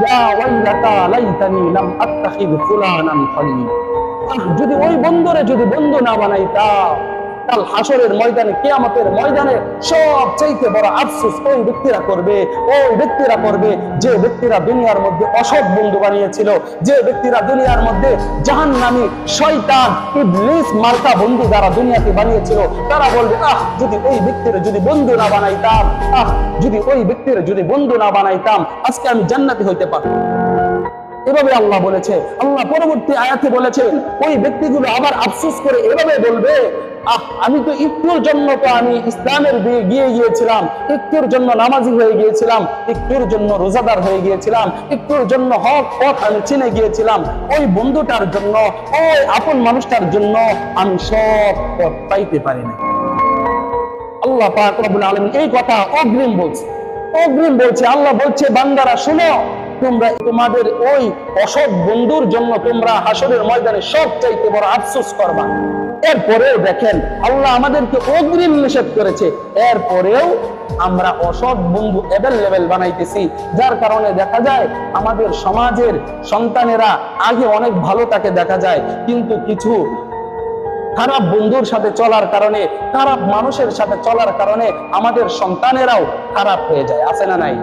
ইয়া ওয়াইলাতা লাইতানি লাম আত্তাখিদ ফুলানান খলিল। যদি ওই বন্ধুরে যদি বন্ধু না বানাইতাম, কাল হাসরের ময়দানে, কিয়ামতের ময়দানে সবচাইতে বড় আফসোস ওই ব্যক্তিরা করবে, ওই ব্যক্তিরা করবে যে ব্যক্তিরা দুনিয়ার মধ্যে অসৎ বন্ধু বানিয়েছিল, যে ব্যক্তিরা দুনিয়ার মধ্যে জাহান্নামী শয়তান ইবলিস মার্কা বন্ধু যারা দুনিয়াতে বানিয়েছিল, তারা বলবে যদি ওই ব্যক্তির যদি বন্ধু না বানাইতাম, যদি ওই ব্যক্তির যদি বন্ধু না বানাইতাম, আজকে আমি জান্নাতি হইতে পারতাম। এভাবে আল্লাহ বলেছে। আল্লাহ পরবর্তী আয়াতে বলেছে, ওই ব্যক্তিগুলো আবার আফসোস করে এভাবে বলবে, আমি তো একটুর জন্য তো আমি ইসলামের দিকে গিয়ে গিয়েছিলাম, একটুর জন্য নামাজি হয়ে গিয়েছিলাম, একটুর জন্য রোজাদার হয়ে গিয়েছিলাম, একটুর জন্য হক পথ আমি চিনে গিয়েছিলাম, ওই বন্ধুটার জন্য, ওই আপন মানুষটার জন্য আমি সব পথ পাইতে পারি না। আল্লাহ পাক রব্বুল আলামিন এই কথা অগ্রিম বলছে, অগ্রিম বলছে। আল্লাহ বলছে, বান্দারা শোনো, তোমরা তোমাদের ওই অসৎ বন্ধুর জন্য তোমরা হাসরের ময়দানে সব চাইতে বড় আফসোস করবা। এরপরেও দেখেন, আল্লাহ আমাদেরকে অগ্রিম নিষেধ করেছে, এরপরেও আমরা অসৎ বন্ধু অ্যাভেলেবেল বানাইতেছি, যার কারণে দেখা যায় আমাদের সমাজের সন্তানেরা আগে অনেক ভালো তাকে দেখা যায়, কিন্তু কিছু খারাপ বন্ধুর সাথে চলার কারণে, খারাপ মানুষের সাথে চলার কারণে আমাদের সন্তানেরাও খারাপ হয়ে যায়। আছে না নাই?